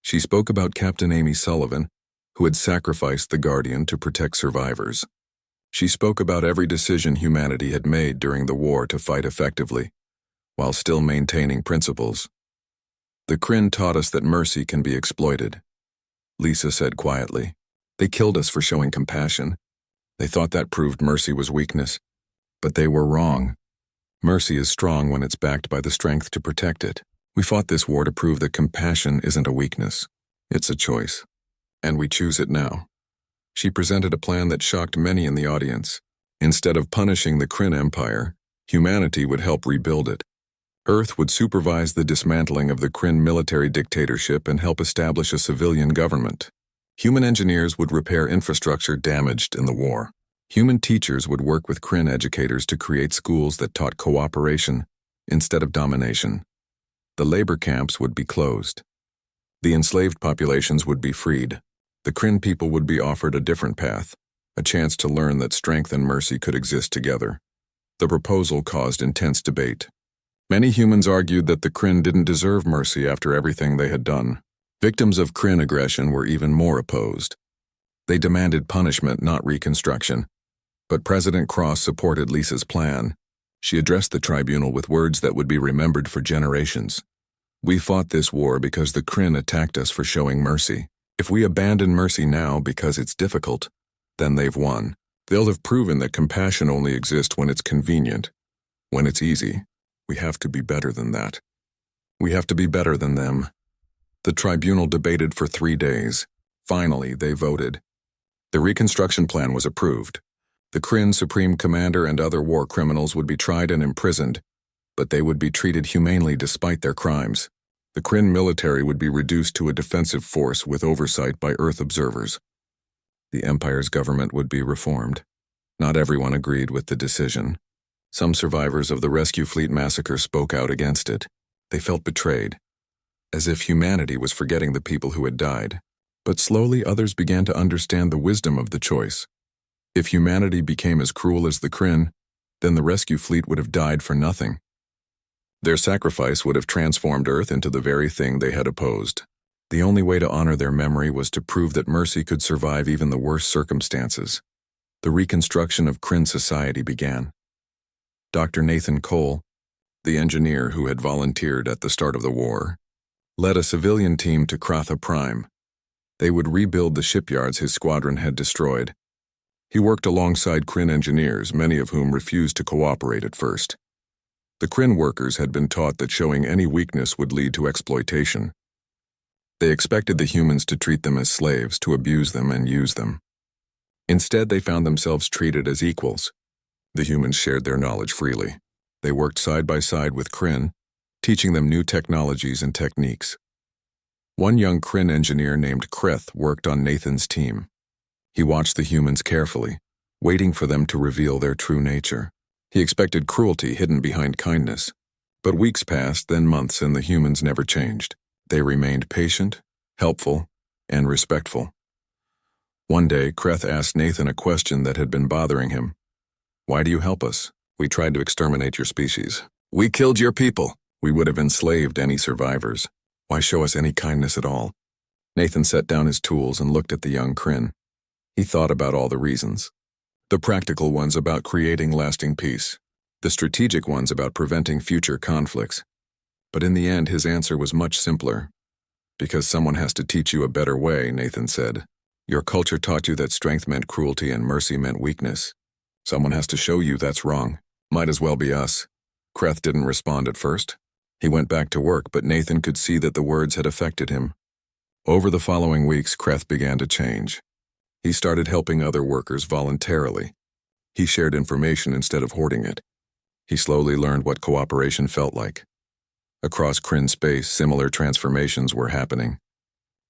She spoke about Captain Amy Sullivan, who had sacrificed the Guardian to protect survivors. She spoke about every decision humanity had made during the war to fight effectively, while still maintaining principles. The Kryn taught us that mercy can be exploited. Lisa said quietly, "They killed us for showing compassion. They thought that proved mercy was weakness. But they were wrong. Mercy is strong when it's backed by the strength to protect it. We fought this war to prove that compassion isn't a weakness. It's a choice. And we choose it now." She presented a plan that shocked many in the audience. Instead of punishing the Kryn Empire, humanity would help rebuild it. Earth would supervise the dismantling of the Kryn military dictatorship and help establish a civilian government. Human engineers would repair infrastructure damaged in the war. Human teachers would work with Kryn educators to create schools that taught cooperation instead of domination. The labor camps would be closed. The enslaved populations would be freed. The Kryn people would be offered a different path, a chance to learn that strength and mercy could exist together. The proposal caused intense debate. Many humans argued that the Kryn didn't deserve mercy after everything they had done. Victims of Kryn aggression were even more opposed. They demanded punishment, not reconstruction. But President Cross supported Lisa's plan. She addressed the tribunal with words that would be remembered for generations. "We fought this war because the Kryn attacked us for showing mercy. If we abandon mercy now because it's difficult, then they've won. They'll have proven that compassion only exists when it's convenient. When it's easy, we have to be better than that. We have to be better than them." The tribunal debated for 3 days. Finally, they voted. The reconstruction plan was approved. The Kryn Supreme Commander and other war criminals would be tried and imprisoned, but they would be treated humanely despite their crimes. The Kryn military would be reduced to a defensive force with oversight by Earth observers. The Empire's government would be reformed. Not everyone agreed with the decision. Some survivors of the Rescue Fleet massacre spoke out against it. They felt betrayed, as if humanity was forgetting the people who had died. But slowly others began to understand the wisdom of the choice. If humanity became as cruel as the Kryn, then the Rescue Fleet would have died for nothing. Their sacrifice would have transformed Earth into the very thing they had opposed. The only way to honor their memory was to prove that mercy could survive even the worst circumstances. The reconstruction of Kryn society began. Dr. Nathan Cole, the engineer who had volunteered at the start of the war, led a civilian team to Kratha Prime. They would rebuild the shipyards his squadron had destroyed. He worked alongside Kryn engineers, many of whom refused to cooperate at first. The Kryn workers had been taught that showing any weakness would lead to exploitation. They expected the humans to treat them as slaves, to abuse them and use them. Instead, they found themselves treated as equals. The humans shared their knowledge freely. They worked side by side with Kryn, teaching them new technologies and techniques. One young Kryn engineer named Kreth worked on Nathan's team. He watched the humans carefully, waiting for them to reveal their true nature. He expected cruelty hidden behind kindness. But weeks passed, then months, and the humans never changed. They remained patient, helpful, and respectful. One day, Kreth asked Nathan a question that had been bothering him. "Why do you help us? We tried to exterminate your species. We killed your people. We would have enslaved any survivors. Why show us any kindness at all?" Nathan set down his tools and looked at the young Kryn. He thought about all the reasons. The practical ones about creating lasting peace. The strategic ones about preventing future conflicts. But in the end, his answer was much simpler. "Because someone has to teach you a better way," Nathan said. "Your culture taught you that strength meant cruelty and mercy meant weakness. Someone has to show you that's wrong. Might as well be us." Kreth didn't respond at first. He went back to work, but Nathan could see that the words had affected him. Over the following weeks, Kreth began to change. He started helping other workers voluntarily. He shared information instead of hoarding it. He slowly learned what cooperation felt like. Across Kryn space, similar transformations were happening.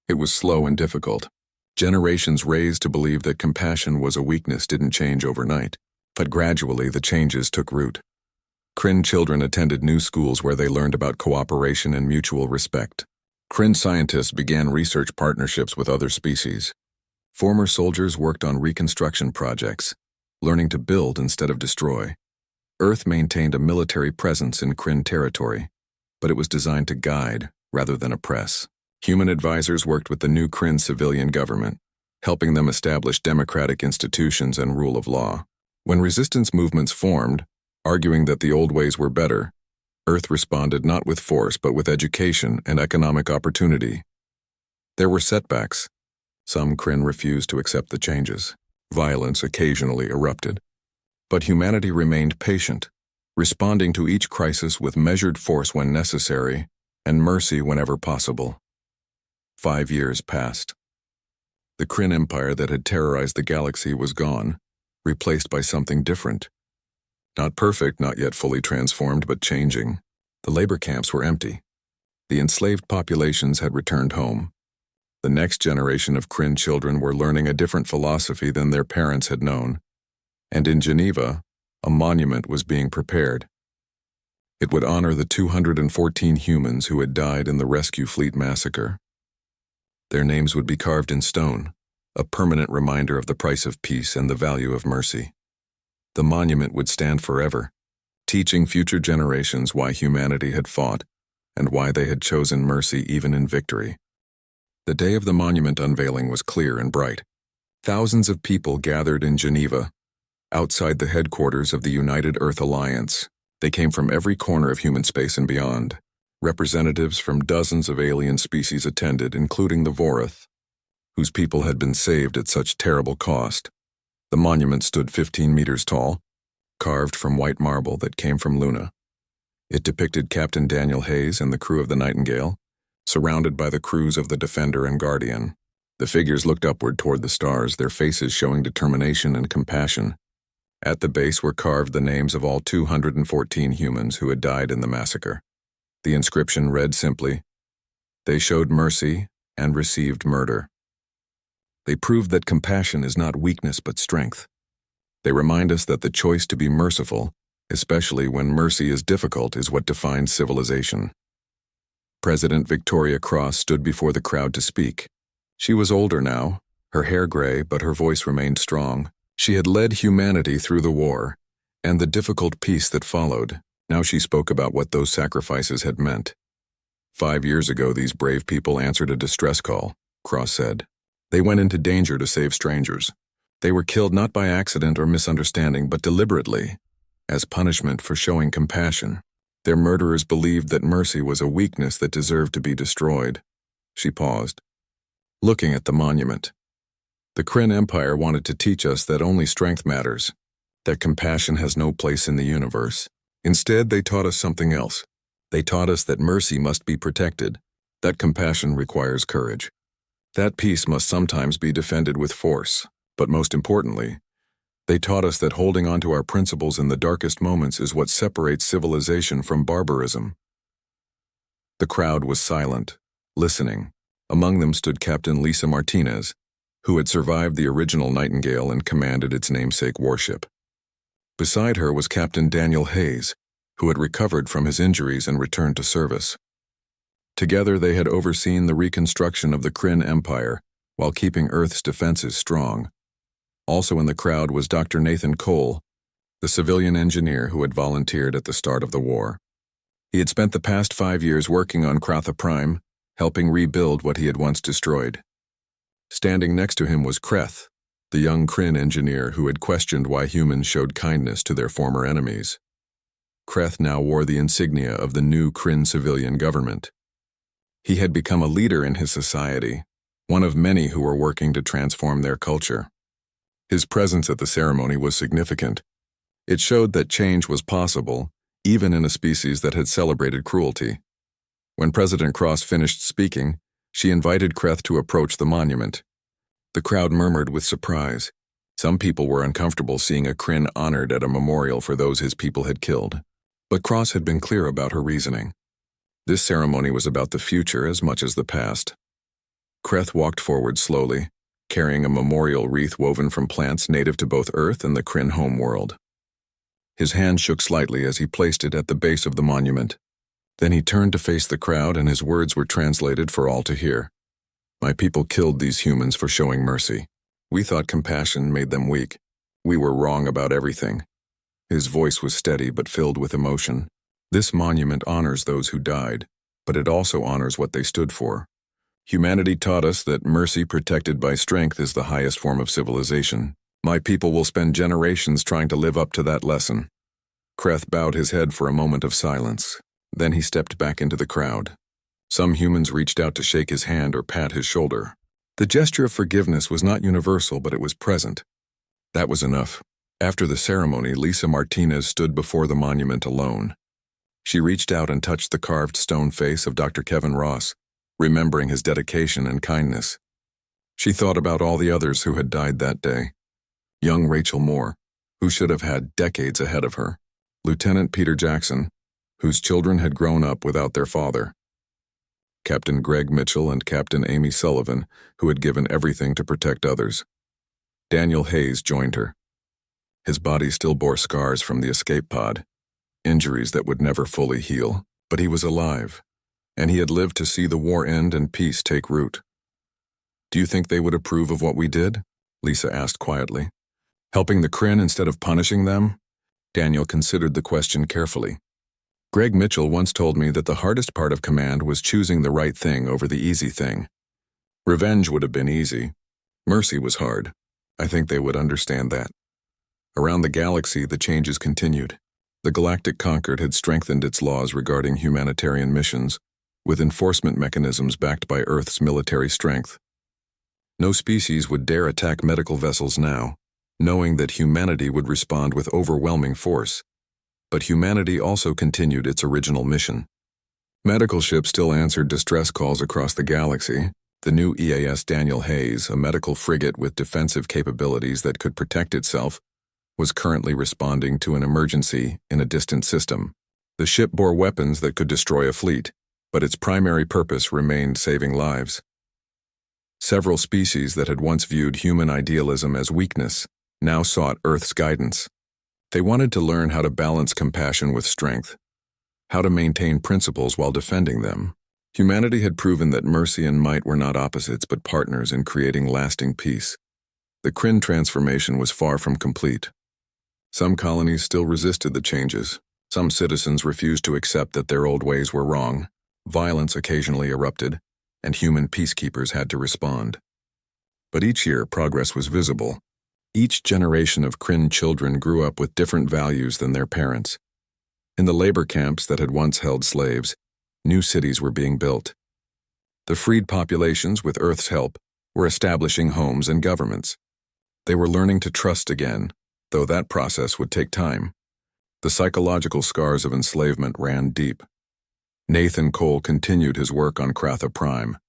It was slow and difficult. Generations raised to believe that compassion was a weakness didn't change overnight, but gradually the changes took root. Kryn children attended new schools where they learned about cooperation and mutual respect. Kryn scientists began research partnerships with other species. Former soldiers worked on reconstruction projects, learning to build instead of destroy. Earth maintained a military presence in Kryn territory, but it was designed to guide rather than oppress. Human advisors worked with the new Kryn civilian government, helping them establish democratic institutions and rule of law. When resistance movements formed, arguing that the old ways were better, Earth responded not with force but with education and economic opportunity. There were setbacks. Some Kryn refused to accept the changes. Violence occasionally erupted. But humanity remained patient, responding to each crisis with measured force when necessary and mercy whenever possible. 5 years passed. The Kryn Empire that had terrorized the galaxy was gone, replaced by something different. Not perfect, not yet fully transformed, but changing. The labor camps were empty. The enslaved populations had returned home. The next generation of Kryn children were learning a different philosophy than their parents had known. And in Geneva, a monument was being prepared. It would honor the 214 humans who had died in the Rescue Fleet massacre. Their names would be carved in stone, a permanent reminder of the price of peace and the value of mercy. The monument would stand forever, teaching future generations why humanity had fought and why they had chosen mercy even in victory. The day of the monument unveiling was clear and bright. Thousands of people gathered in Geneva, outside the headquarters of the United Earth Alliance. They came from every corner of human space and beyond. Representatives from dozens of alien species attended, including the Vorath, whose people had been saved at such terrible cost. The monument stood 15 meters tall, carved from white marble that came from Luna. It depicted Captain Daniel Hayes and the crew of the Nightingale, surrounded by the crews of the Defender and Guardian. The figures looked upward toward the stars, their faces showing determination and compassion. At the base were carved the names of all 214 humans who had died in the massacre. The inscription read simply, "They showed mercy and received murder." They proved that compassion is not weakness but strength. They remind us that the choice to be merciful, especially when mercy is difficult, is what defines civilization. President Victoria Cross stood before the crowd to speak. She was older now, her hair gray, but her voice remained strong. She had led humanity through the war and the difficult peace that followed. Now she spoke about what those sacrifices had meant. 5 years ago, these brave people answered a distress call, Cross said. They went into danger to save strangers. They were killed not by accident or misunderstanding, but deliberately, as punishment for showing compassion. Their murderers believed that mercy was a weakness that deserved to be destroyed. She paused, looking at the monument. The Kryn Empire wanted to teach us that only strength matters, that compassion has no place in the universe. Instead, they taught us something else. They taught us that mercy must be protected, that compassion requires courage, that peace must sometimes be defended with force, but most importantly, They taught us that holding on to our principles in the darkest moments is what separates civilization from barbarism. The crowd was silent, listening. Among them stood Captain Lisa Martinez, who had survived the original Nightingale and commanded its namesake warship. Beside her was Captain Daniel Hayes, who had recovered from his injuries and returned to service. Together they had overseen the reconstruction of the Kryn Empire while keeping Earth's defenses strong. Also in the crowd was Dr. Nathan Cole, the civilian engineer who had volunteered at the start of the war. He had spent the past 5 years working on Kratha Prime, helping rebuild what he had once destroyed. Standing next to him was Kreth, the young Kryn engineer who had questioned why humans showed kindness to their former enemies. Kreth now wore the insignia of the new Kryn civilian government. He had become a leader in his society, one of many who were working to transform their culture. His presence at the ceremony was significant. It showed that change was possible, even in a species that had celebrated cruelty. When President Cross finished speaking, she invited Kreth to approach the monument. The crowd murmured with surprise. Some people were uncomfortable seeing a Kryn honored at a memorial for those his people had killed. But Cross had been clear about her reasoning. This ceremony was about the future as much as the past. Kreth walked forward slowly, carrying a memorial wreath woven from plants native to both Earth and the Kryn homeworld. His hand shook slightly as he placed it at the base of the monument. Then he turned to face the crowd and his words were translated for all to hear. My people killed these humans for showing mercy. We thought compassion made them weak. We were wrong about everything. His voice was steady but filled with emotion. This monument honors those who died, but it also honors what they stood for. Humanity taught us that mercy protected by strength is the highest form of civilization. My people will spend generations trying to live up to that lesson. Kreth bowed his head for a moment of silence. Then he stepped back into the crowd. Some humans reached out to shake his hand or pat his shoulder. The gesture of forgiveness was not universal, but it was present. That was enough. After the ceremony, Lisa Martinez stood before the monument alone. She reached out and touched the carved stone face of Dr. Kevin Ross, remembering his dedication and kindness. She thought about all the others who had died that day. Young Rachel Moore, who should have had decades ahead of her. Lieutenant Peter Jackson, whose children had grown up without their father. Captain Greg Mitchell and Captain Amy Sullivan, who had given everything to protect others. Daniel Hayes joined her. His body still bore scars from the escape pod, injuries that would never fully heal, but he was alive, and he had lived to see the war end and peace take root. Do you think they would approve of what we did? Lisa asked quietly. Helping the Kryn instead of punishing them? Daniel considered the question carefully. Greg Mitchell once told me that the hardest part of command was choosing the right thing over the easy thing. Revenge would have been easy. Mercy was hard. I think they would understand that. Around the galaxy, the changes continued. The Galactic Concord had strengthened its laws regarding humanitarian missions, with enforcement mechanisms backed by Earth's military strength. No species would dare attack medical vessels now, knowing that humanity would respond with overwhelming force. But humanity also continued its original mission. Medical ships still answered distress calls across the galaxy. The new EAS Daniel Hayes, a medical frigate with defensive capabilities that could protect itself, was currently responding to an emergency in a distant system. The ship bore weapons that could destroy a fleet, but its primary purpose remained saving lives. Several species that had once viewed human idealism as weakness now sought Earth's guidance. They wanted to learn how to balance compassion with strength, how to maintain principles while defending them. Humanity had proven that mercy and might were not opposites but partners in creating lasting peace. The Kryn transformation was far from complete. Some colonies still resisted the changes. Some citizens refused to accept that their old ways were wrong. Violence occasionally erupted, and human peacekeepers had to respond. But each year, progress was visible. Each generation of Kryn children grew up with different values than their parents. In the labor camps that had once held slaves, new cities were being built. The freed populations, with Earth's help, were establishing homes and governments. They were learning to trust again, though that process would take time. The psychological scars of enslavement ran deep. Nathan Cole continued his work on Kratha Prime,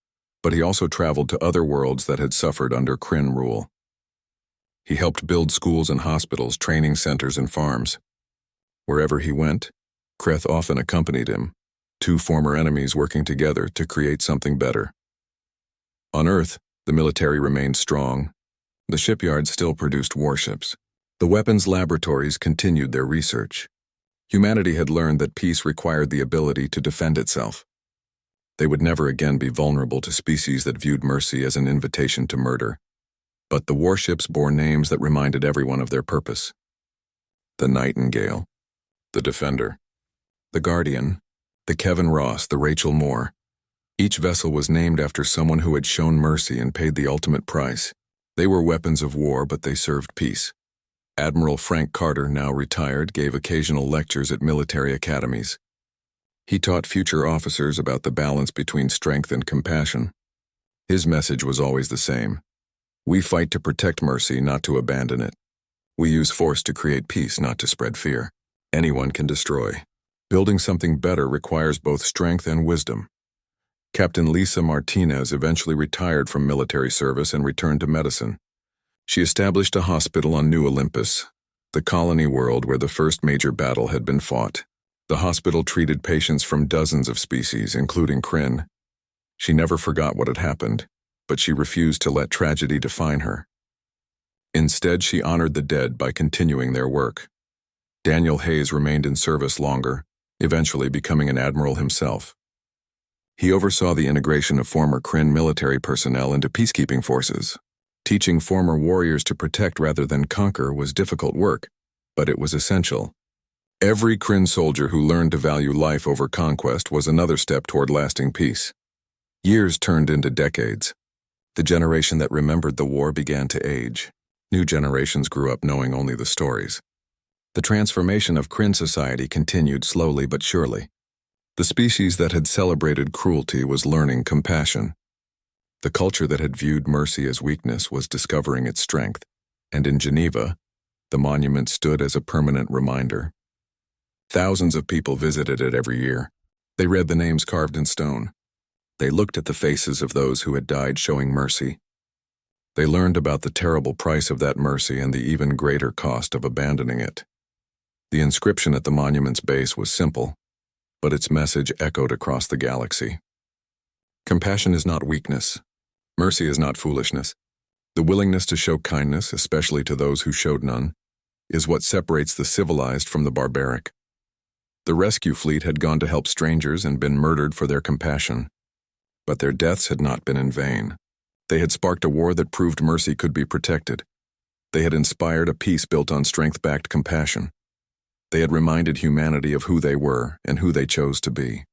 but he also traveled to other worlds that had suffered under Kryn rule. He helped build schools and hospitals, training centers and farms. Wherever he went, Kreth often accompanied him, two former enemies working together to create something better. On Earth, the military remained strong. The shipyards still produced warships. The weapons laboratories continued their research. Humanity had learned that peace required the ability to defend itself. They would never again be vulnerable to species that viewed mercy as an invitation to murder. But the warships bore names that reminded everyone of their purpose. The Nightingale, the Defender, the Guardian, the Kevin Ross, the Rachel Moore. Each vessel was named after someone who had shown mercy and paid the ultimate price. They were weapons of war, but they served peace. Admiral Frank Carter, now retired, gave occasional lectures at military academies. He taught future officers about the balance between strength and compassion. His message was always the same. We fight to protect mercy, not to abandon it. We use force to create peace, not to spread fear. Anyone can destroy. Building something better requires both strength and wisdom. Captain Lisa Martinez eventually retired from military service and returned to medicine. She established a hospital on New Olympus, the colony world where the first major battle had been fought. The hospital treated patients from dozens of species, including Kryn. She never forgot what had happened, but she refused to let tragedy define her. Instead, she honored the dead by continuing their work. Daniel Hayes remained in service longer, eventually becoming an admiral himself. He oversaw the integration of former Kryn military personnel into peacekeeping forces. Teaching former warriors to protect rather than conquer was difficult work, but it was essential. Every Kryn soldier who learned to value life over conquest was another step toward lasting peace. Years turned into decades. The generation that remembered the war began to age. New generations grew up knowing only the stories. The transformation of Kryn society continued slowly but surely. The species that had celebrated cruelty was learning compassion. The culture that had viewed mercy as weakness was discovering its strength, and in Geneva, the monument stood as a permanent reminder. Thousands of people visited it every year. They read the names carved in stone. They looked at the faces of those who had died showing mercy. They learned about the terrible price of that mercy and the even greater cost of abandoning it. The inscription at the monument's base was simple, but its message echoed across the galaxy. Compassion is not weakness. Mercy is not foolishness. The willingness to show kindness, especially to those who showed none, is what separates the civilized from the barbaric. The rescue fleet had gone to help strangers and been murdered for their compassion. But their deaths had not been in vain. They had sparked a war that proved mercy could be protected. They had inspired a peace built on strength-backed compassion. They had reminded humanity of who they were and who they chose to be.